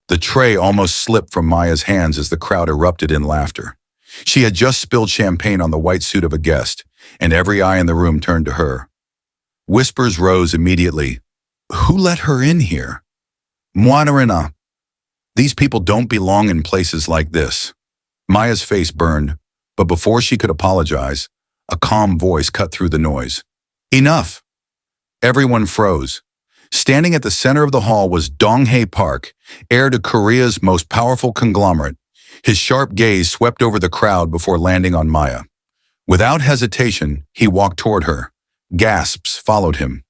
The tray almost slipped from Maya's hands as the crowd erupted in laughter. She had just spilled champagne on the white suit of a guest, and every eye in the room turned to her. Whispers rose immediately. Who let her in here? Mwanarina. These people don't belong in places like this. Maya's face burned, but before she could apologize, a calm voice cut through the noise. Enough! Everyone froze. Standing at the center of the hall was Dong-hae Park, heir to Korea's most powerful conglomerate. His sharp gaze swept over the crowd before landing on Maya. Without hesitation, he walked toward her. Gasps followed him.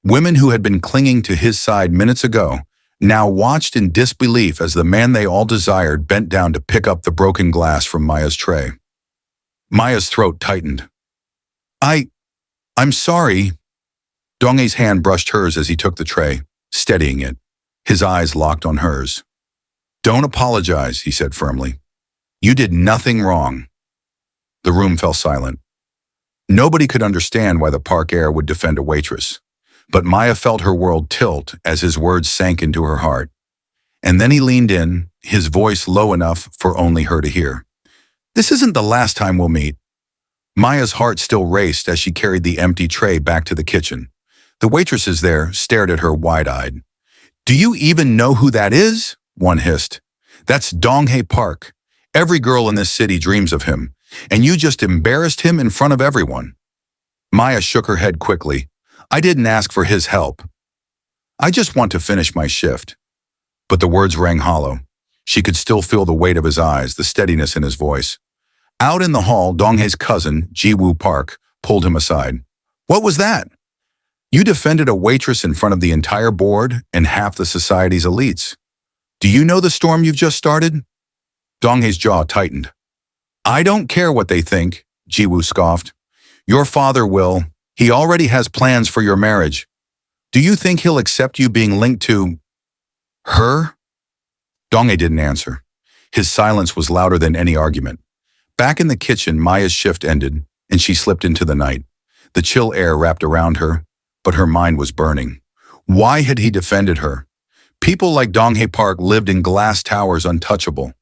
Women who had been clinging to his side minutes ago now watched in disbelief as the man they all desired bent down to pick up the broken glass from Maya's tray. Maya's throat tightened. I'm sorry. Dong-hae's hand brushed hers as he took the tray, steadying it. His eyes locked on hers. Don't apologize, he said firmly. You did nothing wrong. The room fell silent. Nobody could understand why the park heir would defend a waitress, but Maya felt her world tilt as his words sank into her heart. And then he leaned in, his voice low enough for only her to hear. This isn't the last time we'll meet. Maya's heart still raced as she carried the empty tray back to the kitchen. The waitresses there stared at her wide-eyed. Do you even know who that is? One hissed. That's Dong-hae Park. Every girl in this city dreams of him, and you just embarrassed him in front of everyone. Maya shook her head quickly. I didn't ask for his help. I just want to finish my shift. But the words rang hollow. She could still feel the weight of his eyes, the steadiness in his voice. Out in the hall, Dong-hae's cousin, Ji-woo Park, pulled him aside. What was that? You defended a waitress in front of the entire board and half the society's elites. Do you know the storm you've just started? Dong-hae's jaw tightened. I don't care what they think, Ji-woo scoffed. Your father will. He already has plans for your marriage. Do you think he'll accept you being linked to her? Dong-hae didn't answer. His silence was louder than any argument. Back in the kitchen, Maya's shift ended, and she slipped into the night. The chill air wrapped around her, but her mind was burning. Why had he defended her? People like Dong-hae Park lived in glass towers untouchable.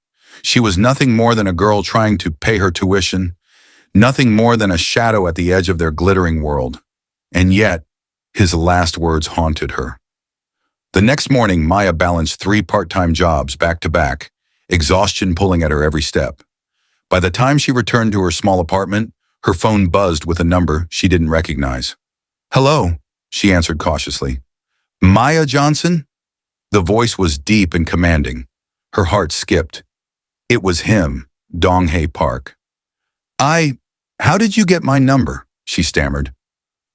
She was nothing more than a girl trying to pay her tuition, nothing more than a shadow at the edge of their glittering world. And yet, his last words haunted her. The next morning, Maya balanced 3 part-time jobs back to back, exhaustion pulling at her every step. By the time she returned to her small apartment, her phone buzzed with a number she didn't recognize. Hello, she answered cautiously. Maya Johnson? The voice was deep and commanding. Her heart skipped. It was him, Dong-hae Park. How did you get my number? She stammered.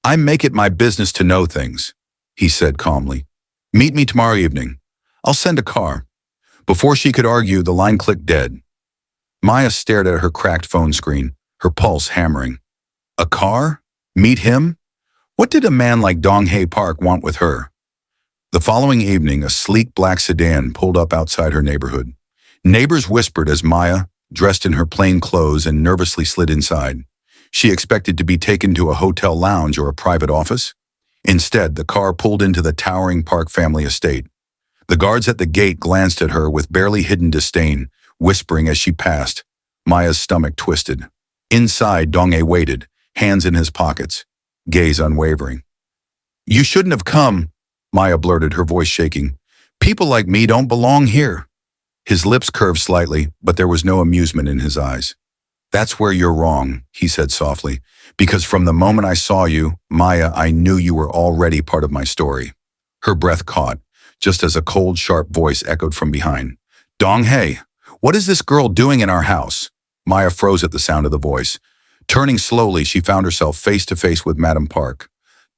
I make it my business to know things, he said calmly. Meet me tomorrow evening. I'll send a car. Before she could argue, the line clicked dead. Maya stared at her cracked phone screen, her pulse hammering. A car? Meet him? What did a man like Dong-hae Park want with her? The following evening, a sleek black sedan pulled up outside her neighborhood. Neighbors whispered as Maya, dressed in her plain clothes and nervously slid inside. She expected to be taken to a hotel lounge or a private office. Instead, the car pulled into the towering Park family estate. The guards at the gate glanced at her with barely hidden disdain, whispering as she passed. Maya's stomach twisted. Inside, Dong-hae waited, hands in his pockets, gaze unwavering. You shouldn't have come, Maya blurted, her voice shaking. People like me don't belong here. His lips curved slightly, but there was no amusement in his eyes. That's where you're wrong, he said softly, because from the moment I saw you, Maya, I knew you were already part of my story. Her breath caught, just as a cold, sharp voice echoed from behind. Dong-hae, what is this girl doing in our house? Maya froze at the sound of the voice. Turning slowly, she found herself face to face with Madame Park,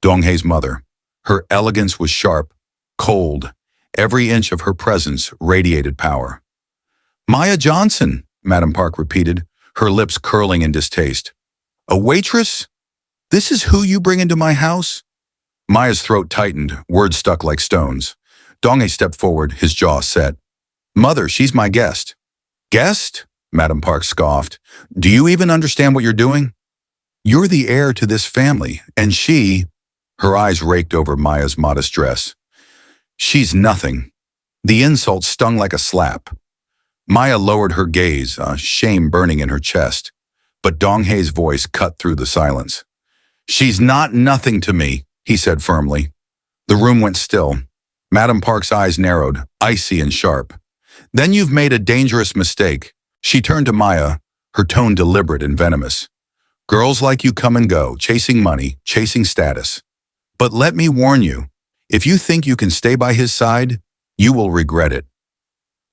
Dong-hae's mother. Her elegance was sharp, cold. Every inch of her presence radiated power. Maya Johnson, Madame Park repeated, her lips curling in distaste. A waitress? This is who you bring into my house? Maya's throat tightened, words stuck like stones. Dong-hae stepped forward, his jaw set. Mother, she's my guest. Guest? Madame Park scoffed. Do you even understand what you're doing? You're the heir to this family, and she... Her eyes raked over Maya's modest dress. She's nothing. The insult stung like a slap. Maya lowered her gaze, shame burning in her chest. But Donghei's voice cut through the silence. "She's not nothing to me," he said firmly. The room went still. Madam Park's eyes narrowed, icy and sharp. "Then you've made a dangerous mistake." She turned to Maya, her tone deliberate and venomous. "Girls like you come and go, chasing money, chasing status. But let me warn you, if you think you can stay by his side, you will regret it."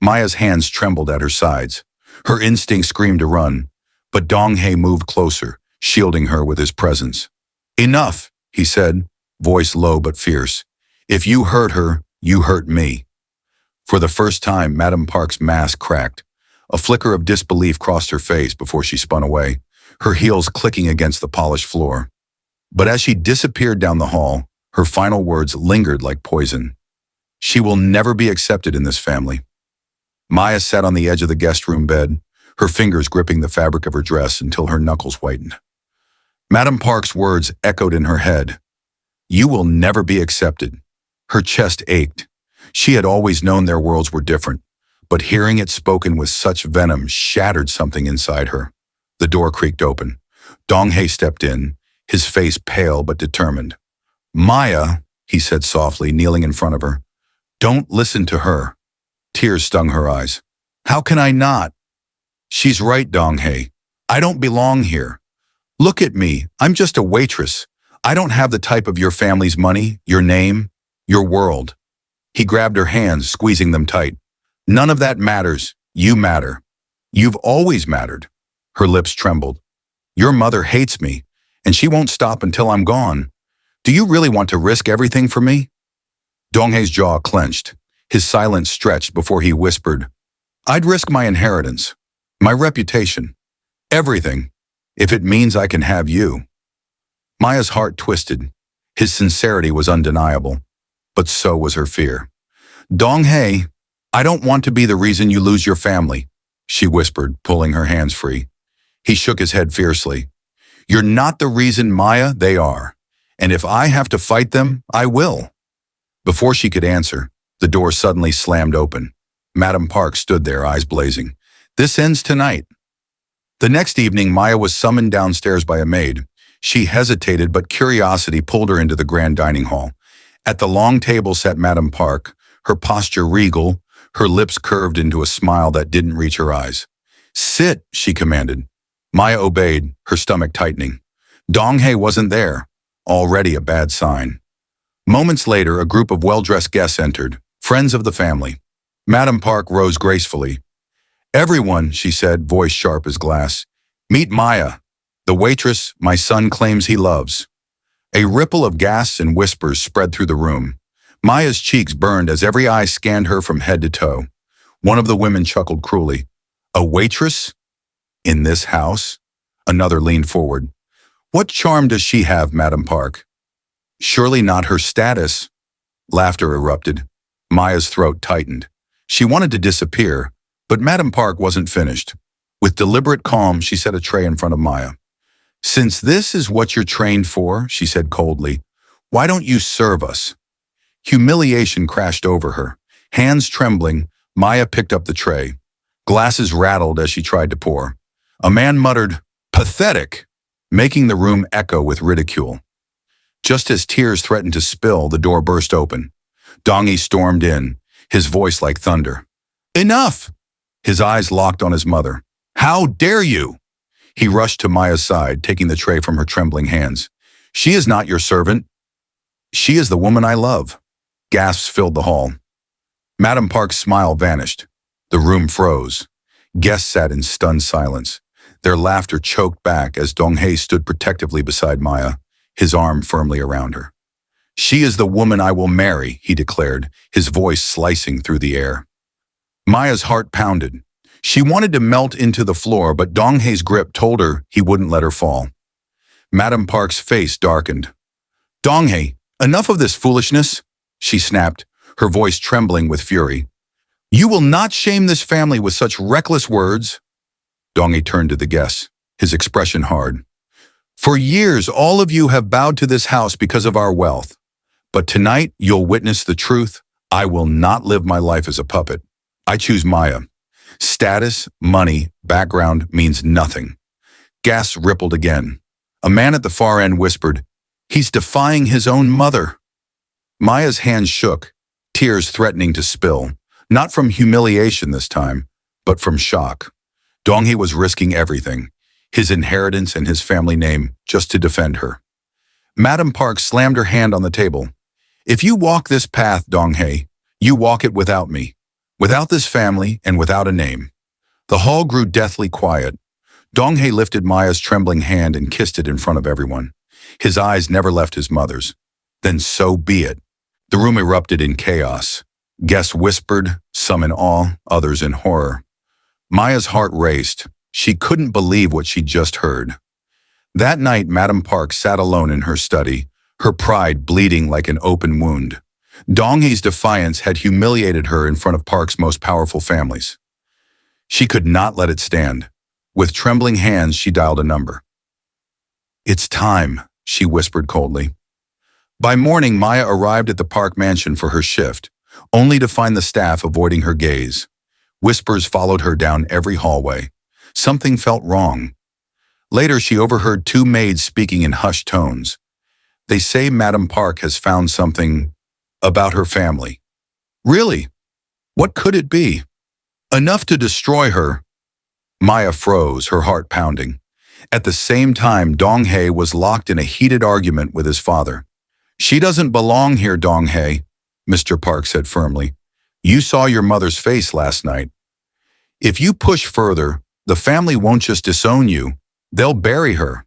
Maya's hands trembled at her sides. Her instinct screamed to run, but Donghei moved closer, shielding her with his presence. "Enough," he said, voice low but fierce. "If you hurt her, you hurt me." For the first time, Madam Park's mask cracked. A flicker of disbelief crossed her face before she spun away, her heels clicking against the polished floor. But as she disappeared down the hall, her final words lingered like poison. "She will never be accepted in this family." Maya sat on the edge of the guest room bed, her fingers gripping the fabric of her dress until her knuckles whitened. Madam Park's words echoed in her head. "You will never be accepted." Her chest ached. She had always known their worlds were different, but hearing it spoken with such venom shattered something inside her. The door creaked open. Donghei stepped in, his face pale but determined. "Maya," he said softly, kneeling in front of her. "Don't listen to her." Tears stung her eyes. "How can I not?" "She's right, Donghei. I don't belong here. Look at me, I'm just a waitress. I don't have the type of your family's money, your name, your world." He grabbed her hands, squeezing them tight. "None of that matters. You matter. You've always mattered." Her lips trembled. "Your mother hates me, and she won't stop until I'm gone. Do you really want to risk everything for me?" Donghei's jaw clenched. His silence stretched before he whispered, "I'd risk my inheritance, my reputation, everything, if it means I can have you." Maya's heart twisted. His sincerity was undeniable, but so was her fear. "Donghei, I don't want to be the reason you lose your family," she whispered, pulling her hands free. He shook his head fiercely. "You're not the reason, Maya, they are. And if I have to fight them, I will." Before she could answer, the door suddenly slammed open. Madam Park stood there, eyes blazing. "This ends tonight." The next evening, Maya was summoned downstairs by a maid. She hesitated, but curiosity pulled her into the grand dining hall. At the long table sat Madam Park, her posture regal, her lips curved into a smile that didn't reach her eyes. "Sit," she commanded. Maya obeyed, her stomach tightening. Donghei wasn't there, already a bad sign. Moments later, a group of well-dressed guests entered, friends of the family. Madam Park rose gracefully. "Everyone," she said, voice sharp as glass, "meet Maya, the waitress my son claims he loves." A ripple of gasps and whispers spread through the room. Maya's cheeks burned as every eye scanned her from head to toe. One of the women chuckled cruelly. "A waitress? In this house?" Another leaned forward. "What charm does she have, Madam Park?" "Surely not her status." Laughter erupted. Maya's throat tightened. She wanted to disappear, but Madam Park wasn't finished. With deliberate calm, she set a tray in front of Maya. "Since this is what you're trained for," she said coldly, "why don't you serve us?" Humiliation crashed over her. Hands trembling, Maya picked up the tray. Glasses rattled as she tried to pour. A man muttered, "Pathetic," making the room echo with ridicule. Just as tears threatened to spill, the door burst open. Donghei stormed in, his voice like thunder. "Enough!" His eyes locked on his mother. "How dare you!" He rushed to Maya's side, taking the tray from her trembling hands. "She is not your servant. She is the woman I love." Gasps filled the hall. Madam Park's smile vanished. The room froze. Guests sat in stunned silence. Their laughter choked back as Donghei stood protectively beside Maya, his arm firmly around her. "She is the woman I will marry," he declared, his voice slicing through the air. Maya's heart pounded. She wanted to melt into the floor, but Donghei's grip told her he wouldn't let her fall. Madam Park's face darkened. "Donghei, enough of this foolishness," she snapped, her voice trembling with fury. "You will not shame this family with such reckless words." Donghei turned to the guests, his expression hard. "For years, all of you have bowed to this house because of our wealth. But tonight, you'll witness the truth I will not live my life as a puppet. I choose Maya. Status, money, background means nothing. Gas rippled again. A man at the far end whispered, "He's defying his own mother." Maya's hands shook, tears threatening to spill, not from humiliation this time, but from shock. Donghae was risking everything, his inheritance and his family name, just to defend her. Madam Park slammed her hand on the table. "If you walk this path, Donghae, you walk it without me, without this family and without a name." The hall grew deathly quiet. Donghae lifted Maya's trembling hand and kissed it in front of everyone. His eyes never left his mother's. Then so be it. The room erupted in chaos. Guests whispered, some in awe, others in horror. Maya's heart raced. She couldn't believe what she'd just heard. That night, Madam Park sat alone in her study, her pride bleeding like an open wound. Donghae's defiance had humiliated her in front of Park's most powerful families. She could not let it stand. With trembling hands, she dialed a number. "It's time," she whispered coldly. By morning, Maya arrived at the Park mansion for her shift, only to find the staff avoiding her gaze. Whispers followed her down every hallway. Something felt wrong. Later, she overheard two maids speaking in hushed tones. "They say Madam Park has found something about her family." "Really? What could it be?" "Enough to destroy her." Maya froze, her heart pounding. At the same time, Donghae was locked in a heated argument with his father. "She doesn't belong here, Donghae," Mr. Park said firmly. "You saw your mother's face last night. If you push further, the family won't just disown you, they'll bury her."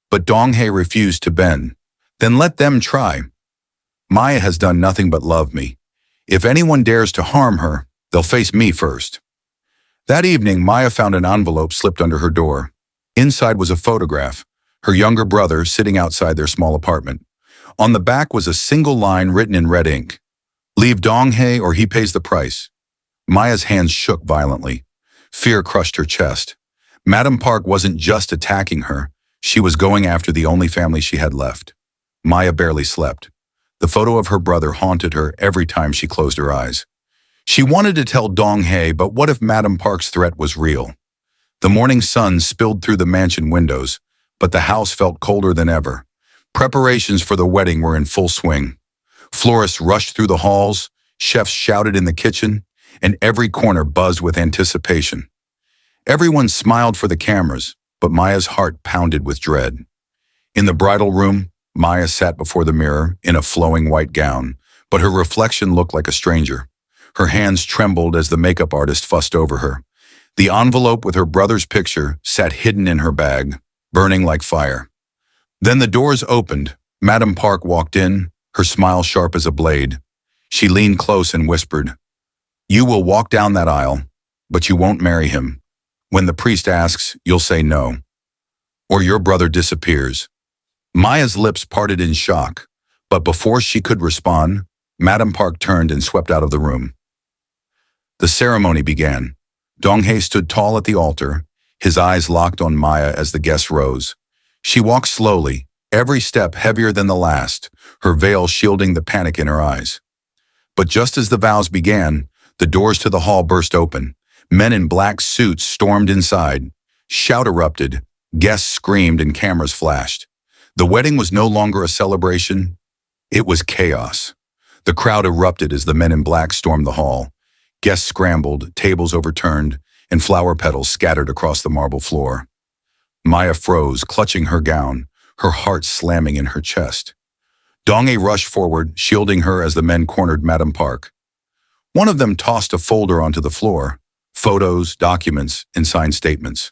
But Donghae refused to bend. "Then let them try. Maya has done nothing but love me. If anyone dares to harm her, they'll face me first." That evening, Maya found an envelope slipped under her door. Inside was a photograph, her younger brother sitting outside their small apartment. On the back was a single line written in red ink. "Leave Donghae or he pays the price." Maya's hands shook violently. Fear crushed her chest. Madam Park wasn't just attacking her, she was going after the only family she had left. Maya barely slept. The photo of her brother haunted her every time she closed her eyes. She wanted to tell Donghae, but what if Madam Park's threat was real? The morning sun spilled through the mansion windows, but the house felt colder than ever. Preparations for the wedding were in full swing. Florists rushed through the halls, chefs shouted in the kitchen, and every corner buzzed with anticipation. Everyone smiled for the cameras, but Maya's heart pounded with dread. In the bridal room, Maya sat before the mirror in a flowing white gown, but her reflection looked like a stranger. Her hands trembled as the makeup artist fussed over her. The envelope with her brother's picture sat hidden in her bag, burning like fire. Then the doors opened. Madam Park walked in, her smile sharp as a blade. She leaned close and whispered, "You will walk down that aisle, but you won't marry him. When the priest asks, you'll say no. Or your brother disappears." Maya's lips parted in shock, but before she could respond, Madam Park turned and swept out of the room. The ceremony began. Donghae stood tall at the altar, his eyes locked on Maya as the guests rose. She walked slowly, every step heavier than the last, her veil shielding the panic in her eyes. But just as the vows began, the doors to the hall burst open. Men in black suits stormed inside. Shout erupted, guests screamed, and cameras flashed. The wedding was no longer a celebration. It was chaos. The crowd erupted as the men in black stormed the hall. Guests scrambled, tables overturned, and flower petals scattered across the marble floor. Maya froze, clutching her gown, her heart slamming in her chest. Donghae rushed forward, shielding her as the men cornered Madam Park. One of them tossed a folder onto the floor, photos, documents, and signed statements.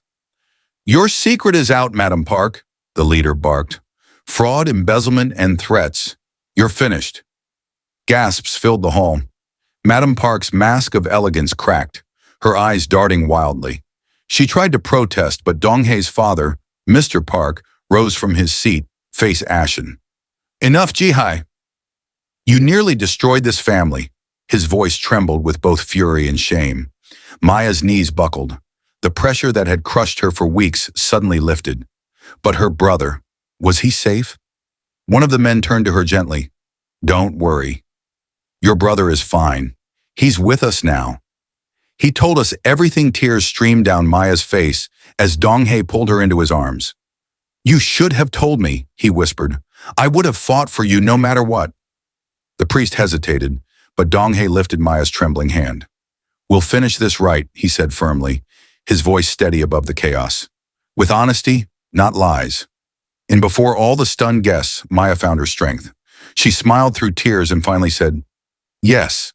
"Your secret is out, Madam Park," the leader barked. "Fraud, embezzlement, and threats. You're finished." Gasps filled the hall. Madam Park's mask of elegance cracked, her eyes darting wildly. She tried to protest, but Donghae's father, Mr. Park, rose from his seat, face ashen. "Enough, Jihai. You nearly destroyed this family." His voice trembled with both fury and shame. Maya's knees buckled. The pressure that had crushed her for weeks suddenly lifted. But her brother, was he safe? One of the men turned to her gently. "Don't worry. Your brother is fine. He's with us now. He told us everything. Tears streamed down Maya's face as Donghae pulled her into his arms. You should have told me, he whispered. I would have fought for you no matter what. The priest hesitated, but Donghae lifted Maya's trembling hand. We'll finish this right, he said firmly, his voice steady above the chaos. With honesty, not lies. And before all the stunned guests, Maya found her strength. She smiled through tears and finally said, yes.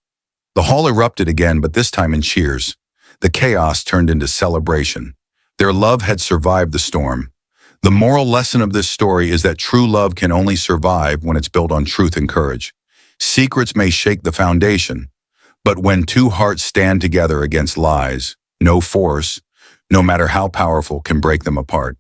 The hall erupted again, but this time in cheers. The chaos turned into celebration. Their love had survived the storm. The moral lesson of this story is that true love can only survive when it's built on truth and courage. Secrets may shake the foundation, but when two hearts stand together against lies, no force, no matter how powerful, can break them apart.